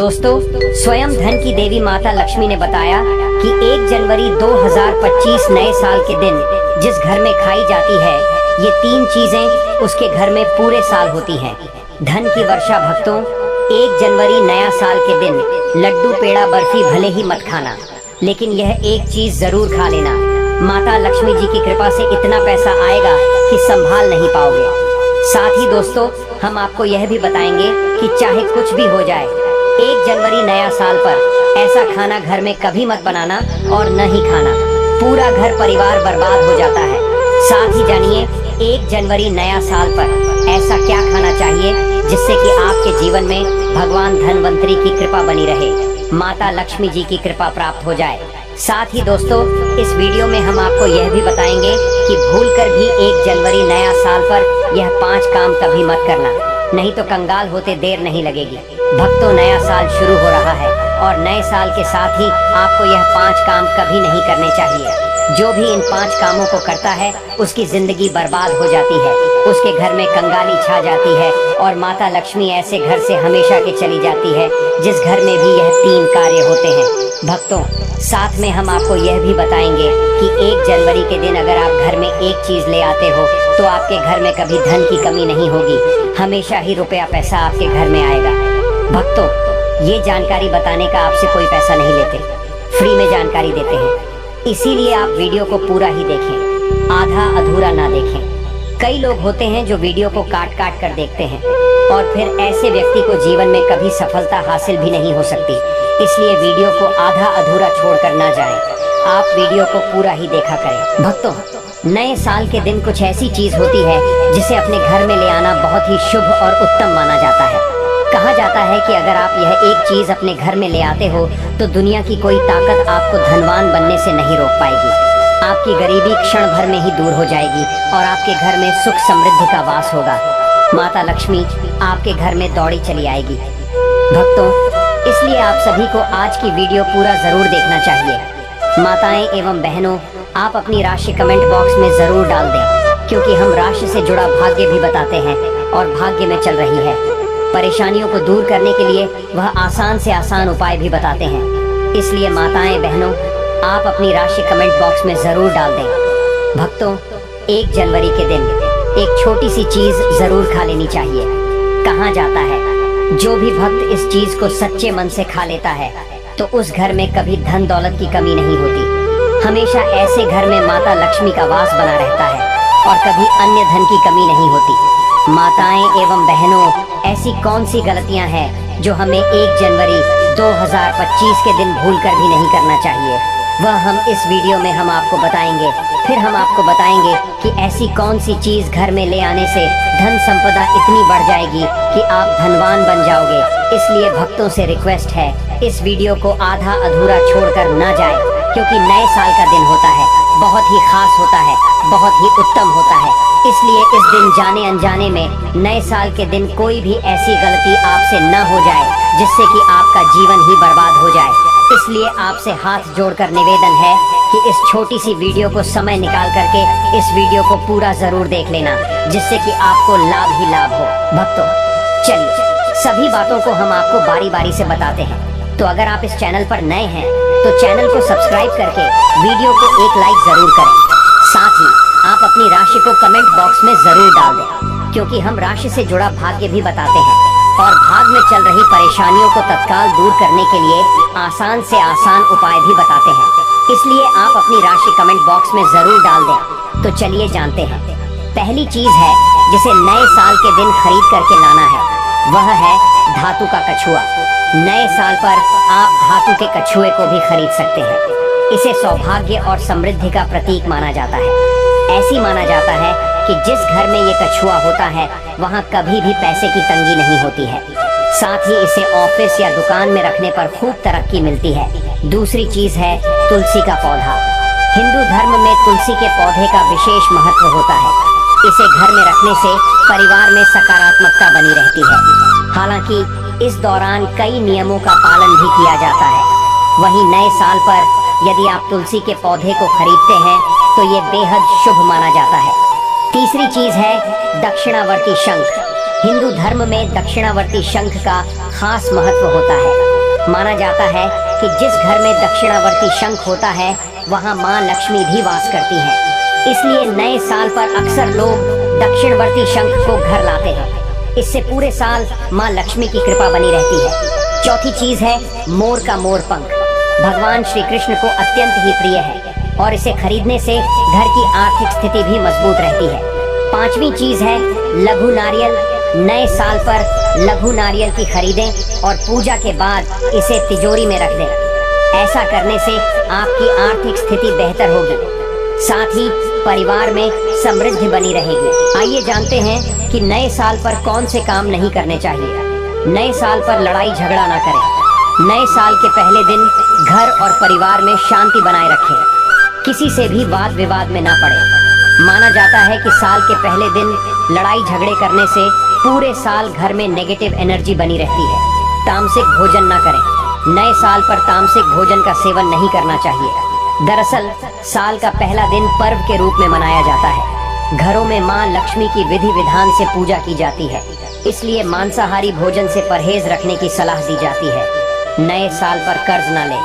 दोस्तों, स्वयं धन की देवी माता लक्ष्मी ने बताया कि 1 जनवरी 2025 नए साल के दिन जिस घर में खाई जाती है, ये 3 चीजें उसके घर में पूरे साल होती हैं। धन की वर्षा भक्तों, 1 जनवरी नया साल के दिन लड्डू पेड़ा बर्फी भले ही मत खाना, लेकिन यह एक चीज जरूर खा लेना। माता लक्ष्मी जी की कृपा से इतना पैसा आएगा कि संभाल नहीं पाओगे। साथ ही दोस्तों, हम आपको यह भी बताएंगे कि चाहे कुछ भी हो जाए, 1 जनवरी नया साल पर ऐसा खाना घर में कभी मत बनाना और न ही खाना, पूरा घर परिवार बर्बाद हो जाता है। साथ ही जानिए 1 जनवरी नया साल पर ऐसा क्या खाना चाहिए जिससे कि आपके जीवन में भगवान धनवंतरी की कृपा बनी रहे, माता लक्ष्मी जी की कृपा प्राप्त हो जाए। साथ ही दोस्तों, इस वीडियो में हम आपको यह भी बताएंगे कि भूलकर भी 1 जनवरी नया साल पर यह 5 काम कभी मत करना, नहीं तो कंगाल होते देर नहीं लगेगी। भक्तों, नया साल शुरू हो रहा है और नए साल के साथ ही आपको यह 5 काम कभी नहीं करने चाहिए। जो भी इन 5 कामों को करता है उसकी जिंदगी बर्बाद हो जाती है, उसके घर में कंगाली छा जाती है और माता लक्ष्मी ऐसे घर से हमेशा के चली जाती है जिस घर में भी यह 3 कार्य होते हैं। भक्तों, साथ में हम आपको यह भी बताएंगे कि 1 जनवरी के दिन अगर आप घर में एक चीज ले आते हो तो आपके घर में कभी धन की कमी नहीं होगी, हमेशा ही रुपया पैसा आपके घर में आएगा। भक्तों, ये जानकारी बताने का आपसे कोई पैसा नहीं लेते, फ्री में जानकारी देते हैं, इसीलिए आप वीडियो को पूरा ही देखें, आधा अधूरा ना देखें। कई लोग होते हैं जो वीडियो को काट काट कर देखते हैं और फिर ऐसे व्यक्ति को जीवन में कभी सफलता हासिल भी नहीं हो सकती। इसलिए वीडियो को आधा अधूरा छोड़कर ना जाएं, आप वीडियो को पूरा ही देखा करें। भक्तों, नए साल के दिन कुछ ऐसी चीज होती है जिसे अपने घर में ले आना बहुत ही शुभ और उत्तम माना जाता है। कहा जाता है कि अगर आप यह एक चीज अपने घर में ले आते हो तो दुनिया की कोई ताकत आपको धनवान बनने से नहीं रोक पाएगी। आपकी गरीबी क्षण भर में ही दूर हो जाएगी और आपके घर में सुख समृद्धि का वास होगा। माता लक्ष्मी आपके घर में दौड़ी चली आएगी। भक्तों, इसलिए आप सभी को आज की वीडियो पूरा जरूर देखना चाहिए। माताएं एवं बहनों, आप अपनी राशि कमेंट बॉक्स में जरूर डाल दें, क्योंकि हम राशि से जुड़ा भाग्य भी बताते हैं और भाग्य में चल रही है। परेशानियों को दूर करने के लिए वह आसान से आसान उपाय भी बताते हैं। इसलिए माताएं बहनों, आप अपनी राशि कमेंट बॉक्स में जरूर डाल दें। भक्तों, 1 जनवरी के दिन एक छोटी सी चीज जरूर खा लेनी चाहिए। कहा जाता है जो भी भक्त इस चीज को सच्चे मन से खा लेता है तो उस घर में कभी धन दौलत की कमी नहीं होती। हमेशा ऐसे घर में माता लक्ष्मी का वास बना रहता है और कभी अन्य धन की कमी नहीं होती। माताएं एवं बहनों, ऐसी कौन सी गलतियां हैं जो हमें 1 जनवरी 2025 के दिन भूलकर भी नहीं करना चाहिए, वह हम इस वीडियो में हम आपको बताएंगे। फिर हम आपको बताएंगे कि ऐसी कौन सी चीज घर में ले आने से धन संपदा इतनी बढ़ जाएगी कि आप धनवान बन जाओगे। इसलिए भक्तों से रिक्वेस्ट है, इस वीडियो को आधा अधूरा छोड़कर ना जाए, क्योंकि नए साल का दिन होता है, बहुत ही खास होता है, बहुत ही उत्तम होता है। इसलिए इस दिन जाने अनजाने में नए साल के दिन कोई भी ऐसी गलती आपसे न हो जाए जिससे कि आपका जीवन ही बर्बाद हो जाए। इसलिए आपसे हाथ जोड़कर निवेदन है कि इस छोटी सी वीडियो को समय निकाल करके इस वीडियो को पूरा जरूर देख लेना, जिससे कि आपको लाभ ही लाभ हो। भक्तों, चलिए सभी बातों को हम आपको बारी बारी से बताते हैं। तो अगर आप इस चैनल पर नए हैं तो चैनल को सब्सक्राइब करके वीडियो को एक लाइक जरूर करें। साथ ही आप अपनी राशि को कमेंट बॉक्स में जरूर डाल दें, क्योंकि हम राशि से जुड़ा भाग्य भी बताते हैं और भाग में चल रही परेशानियों को तत्काल दूर करने के लिए आसान से आसान उपाय भी बताते हैं। इसलिए आप अपनी राशि कमेंट बॉक्स में जरूर डाल दें। तो चलिए जानते हैं। पहली चीज है जिसे नए साल के दिन खरीद करके लाना है, वह है धातु का कछुआ। नए साल पर आप धातु के कछुए को भी खरीद सकते हैं। इसे सौभाग्य और समृद्धि का प्रतीक माना जाता है। ऐसी माना जाता है कि जिस घर में ये कछुआ होता है वहाँ कभी भी पैसे की तंगी नहीं होती है। साथ ही इसे ऑफिस या दुकान में रखने पर खूब तरक्की मिलती है। दूसरी चीज है तुलसी का पौधा। हिंदू धर्म में तुलसी के पौधे का विशेष महत्व होता है। इसे घर में रखने से परिवार में सकारात्मकता बनी रहती है। हालांकि इस दौरान कई नियमों का पालन भी किया जाता है। वहीं नए साल पर यदि आप तुलसी के पौधे को खरीदते हैं तो ये बेहद शुभ माना जाता है। तीसरी चीज है दक्षिणावर्ती शंख। हिंदू धर्म में दक्षिणावर्ती शंख का खास महत्व होता है। माना जाता है कि जिस घर में दक्षिणावर्ती शंख होता है वहाँ माँ लक्ष्मी भी वास करती है। इसलिए नए साल पर अक्सर लोग दक्षिणवर्ती शंख को घर लाते हैं। इससे पूरे साल माँ लक्ष्मी की कृपा बनी रहती है। चौथी चीज है मोर का मोर पंख। भगवान श्री कृष्ण को अत्यंत ही प्रिय है और इसे खरीदने से घर की आर्थिक स्थिति भी मजबूत रहती है। पांचवी चीज है लघु नारियल। नए साल पर लघु नारियल की खरीदें और पूजा के बाद इसे तिजोरी में रख दें। ऐसा करने से आपकी आर्थिक स्थिति बेहतर होगी, साथ ही परिवार में समृद्धि बनी रहेगी। आइए जानते हैं कि नए साल पर कौन से काम नहीं करने चाहिए। नए साल पर लड़ाई झगड़ा ना करें। नए साल के पहले दिन घर और परिवार में शांति बनाए रखें। किसी से भी वाद विवाद में ना पड़े। माना जाता है कि साल के पहले दिन लड़ाई झगड़े करने से पूरे साल घर में नेगेटिव एनर्जी बनी रहती है। तामसिक भोजन ना करें। नए साल पर तामसिक भोजन का सेवन नहीं करना चाहिए। दरअसल साल का पहला दिन पर्व के रूप में मनाया जाता है। घरों में माँ लक्ष्मी की विधि विधान से पूजा की जाती है, इसलिए मांसाहारी भोजन से परहेज रखने की सलाह दी जाती है। नए साल पर कर्ज ना लें।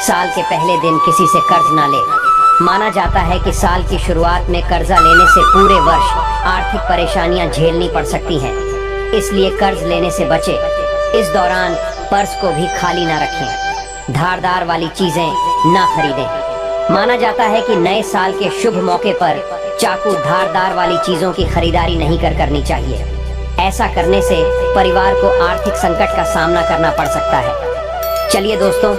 साल के पहले दिन किसी से कर्ज ना लें। माना जाता है कि साल की शुरुआत में कर्जा लेने से पूरे वर्ष आर्थिक परेशानियां झेलनी पड़ सकती हैं, इसलिए कर्ज लेने से बचें। इस दौरान पर्स को भी खाली ना रखें। धारदार वाली चीजें ना खरीदें। माना जाता है कि नए साल के शुभ मौके पर चाकू धारदार वाली चीजों की खरीदारी नहीं करनी चाहिए। ऐसा करने से परिवार को आर्थिक संकट का सामना करना पड़ सकता है। चलिए दोस्तों,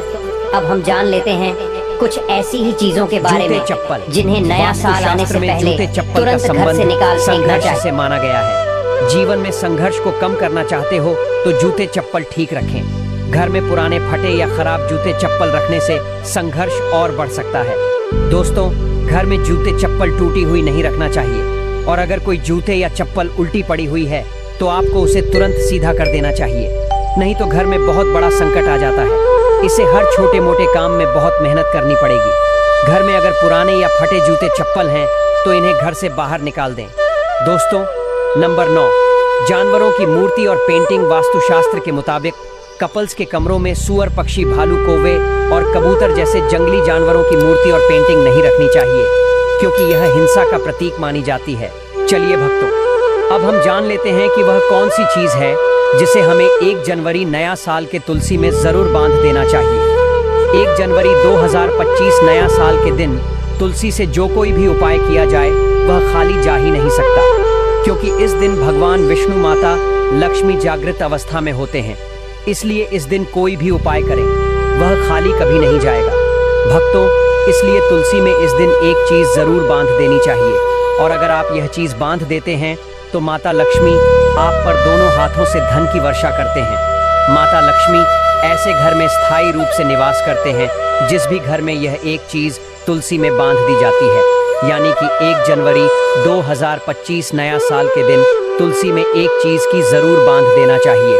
अब हम जान लेते हैं कुछ ऐसी ही चीजों के बारे में जिन्हें नया साल आने से पहले तुरंत घर से निकाल फेंकना चाहिए। से माना गया है। जीवन में संघर्ष को कम करना चाहते हो तो जूते चप्पल ठीक रखें। घर में पुराने फटे या खराब जूते चप्पल रखने से संघर्ष और बढ़ सकता है। दोस्तों, घर में जूते चप्पल टूटी हुई नहीं रखना चाहिए और अगर कोई जूते या चप्पल उल्टी पड़ी हुई है तो आपको उसे तुरंत सीधा कर देना चाहिए, नहीं तो घर में बहुत बड़ा संकट आ जाता है। इसे हर छोटे मोटे काम में बहुत मेहनत करनी पड़ेगी। घर में अगर पुराने या फटे जूते चप्पल हैं तो इन्हें घर से बाहर निकाल दें। दोस्तों, नंबर 9, जानवरों की मूर्ति और पेंटिंग। वास्तुशास्त्र के मुताबिक कपल्स के कमरों में सुअर, पक्षी, भालू, कौवे और कबूतर जैसे जंगली जानवरों की मूर्ति और पेंटिंग नहीं रखनी चाहिए, क्योंकि यह हिंसा का प्रतीक मानी जाती है। चलिए भक्तों, अब हम जान लेते हैं कि वह कौन सी चीज है जिसे हमें 1 जनवरी नया साल के तुलसी में जरूर बांध देना चाहिए। 1 जनवरी 2025 नया साल के दिन तुलसी से जो कोई भी उपाय किया जाए वह खाली जा ही नहीं सकता, क्योंकि इस दिन भगवान विष्णु, माता लक्ष्मी जागृत अवस्था में होते हैं। इसलिए इस दिन कोई भी उपाय करें वह खाली कभी नहीं जाएगा। भक्तों, इसलिए तुलसी में इस दिन एक चीज जरूर बांध देनी चाहिए, और अगर आप यह चीज बांध देते हैं तो माता लक्ष्मी आप पर दोनों हाथों से धन की वर्षा करते हैं। माता लक्ष्मी ऐसे घर में स्थायी रूप से निवास करते हैं जिस भी घर में यह एक चीज तुलसी में बांध दी जाती है। यानी कि 1 जनवरी 2025 नया साल के दिन तुलसी में एक चीज की जरूर बांध देना चाहिए।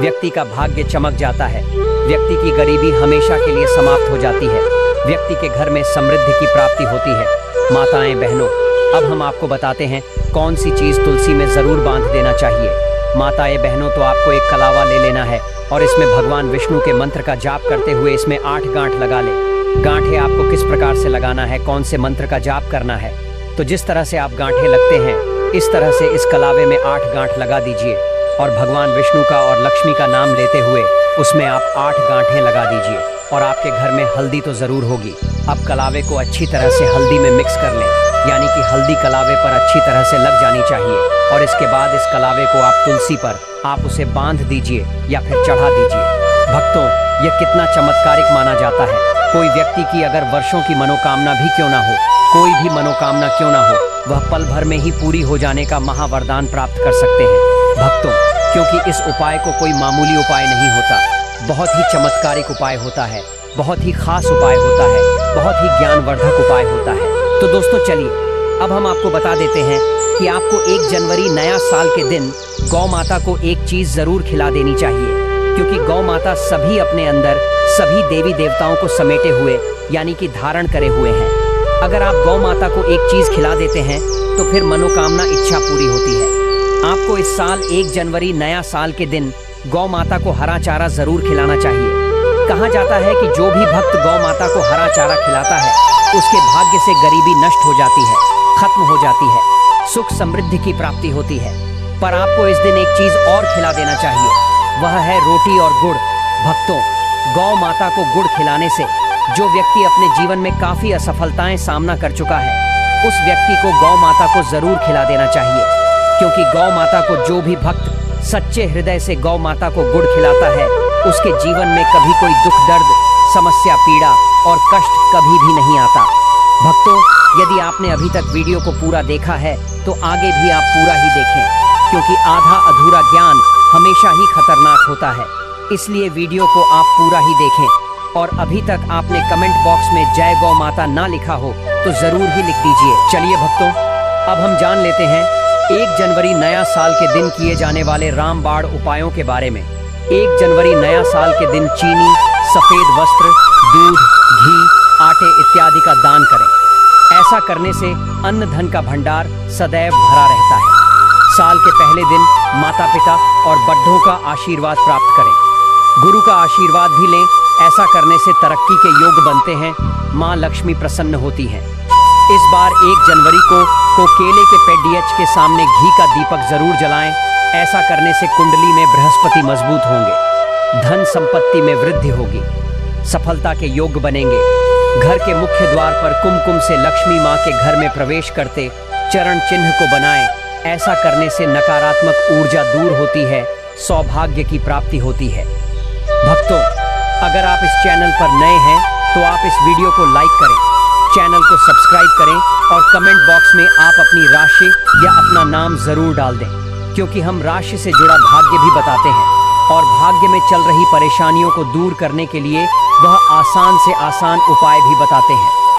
व्यक्ति का भाग्य चमक जाता है। व्यक्ति की गरीबी हमेशा के लिए समाप्त हो जाती है। व्यक्ति के घर में समृद्धि की प्राप्ति होती है। माताएं, बहनों, अब हम आपको बताते हैं कौन सी चीज तुलसी में जरूर बांध देना चाहिए। माताएं, बहनों, तो आपको एक कलावा ले लेना है और इसमें भगवान विष्णु के मंत्र का जाप करते हुए इसमें 8 गांठ लगा ले। गांठें आपको किस प्रकार से लगाना है, कौन से मंत्र का जाप करना है, तो जिस तरह से आप गांठें लगते हैं इस तरह से इस कलावे में 8 गांठ लगा दीजिए और भगवान विष्णु का और लक्ष्मी का नाम लेते हुए उसमें आप 8 गांठें लगा दीजिए। और आपके घर में हल्दी तो जरूर होगी। अब कलावे को अच्छी तरह से हल्दी में मिक्स कर लें, यानी कि हल्दी कलावे पर अच्छी तरह से लग जानी चाहिए। और इसके बाद इस कलावे को आप तुलसी पर आप उसे बांध दीजिए या फिर चढ़ा दीजिए। भक्तों, यह कितना चमत्कारिक माना जाता है। कोई व्यक्ति की अगर वर्षों की मनोकामना भी क्यों ना हो, कोई भी मनोकामना क्यों ना हो, वह पल भर में ही पूरी हो जाने का महावरदान प्राप्त कर सकते हैं। भक्तों, क्योंकि इस उपाय को कोई मामूली उपाय नहीं होता, बहुत ही चमत्कारिक उपाय होता है, बहुत ही खास उपाय होता है, बहुत ही ज्ञानवर्धक उपाय होता है। तो दोस्तों, चलिए अब हम आपको बता देते हैं कि आपको 1 जनवरी नया साल के दिन गौ माता को एक चीज जरूर खिला देनी चाहिए, क्योंकि गौ माता सभी अपने अंदर सभी देवी देवताओं को समेटे हुए यानी कि धारण करे हुए हैं। अगर आप गौ माता को एक चीज खिला देते हैं तो फिर मनोकामना इच्छा पूरी होती है। आपको इस साल 1 जनवरी नया साल के दिन गौ माता को हरा चारा जरूर खिलाना चाहिए। कहा जाता है कि जो भी भक्त गौ माता को हरा चारा खिलाता है उसके भाग्य से गरीबी नष्ट हो जाती है, खत्म हो जाती है, सुख समृद्धि की प्राप्ति होती है। पर आपको इस दिन एक चीज और खिला देना चाहिए, वह है रोटी और गुड़। भक्तों, गौ माता को गुड़ खिलाने से जो व्यक्ति अपने जीवन में काफी असफलताएं सामना कर चुका है उस व्यक्ति को गौ माता को जरूर खिला देना चाहिए, क्योंकि गौ माता को जो भी भक्त सच्चे हृदय से गौ माता को गुड़ खिलाता है उसके जीवन में कभी कोई दुख, दर्द, समस्या, पीड़ा और कष्ट कभी भी नहीं आता। भक्तों, यदि आपने अभी तक वीडियो को पूरा देखा है तो आगे भी आप पूरा ही देखें, क्योंकि आधा अधूरा ज्ञान हमेशा ही खतरनाक होता है। इसलिए वीडियो को आप पूरा ही देखें। और अभी तक आपने कमेंट बॉक्स में जय गौ माता ना लिखा हो तो जरूर ही लिख दीजिए। चलिए भक्तों, अब हम जान लेते हैं 1 जनवरी नया साल के दिन किए जाने वाले रामबाण उपायों के बारे में। 1 जनवरी नया साल के दिन चीनी, सफेद वस्त्र, दूध, घी, आटे इत्यादि का दान करें। ऐसा करने से अन्न धन का भंडार सदैव भरा रहता है। साल के पहले दिन माता पिता और बड्ढों का आशीर्वाद प्राप्त करें। गुरु का आशीर्वाद भी लें। ऐसा करने से तरक्की के योग बनते हैं, माँ लक्ष्मी प्रसन्न होती हैं। इस बार 1 जनवरी को केले के पेडियच के सामने घी का दीपक जरूर जलाएं। ऐसा करने से कुंडली में बृहस्पति मजबूत होंगे, धन संपत्ति में वृद्धि होगी, सफलता के योग बनेंगे। घर के मुख्य द्वार पर कुमकुम से लक्ष्मी माँ के घर में प्रवेश करते चरण चिन्ह को बनाएं। ऐसा करने से नकारात्मक ऊर्जा दूर होती है, सौभाग्य की प्राप्ति होती है। भक्तों, अगर आप इस चैनल पर नए हैं तो आप इस वीडियो को लाइक करें, चैनल को सब्सक्राइब करें और कमेंट बॉक्स में आप अपनी राशि या अपना नाम जरूर डाल दें, क्योंकि हम राशि से जुड़ा भाग्य भी बताते हैं और भाग्य में चल रही परेशानियों को दूर करने के लिए वह आसान से आसान उपाय भी बताते हैं।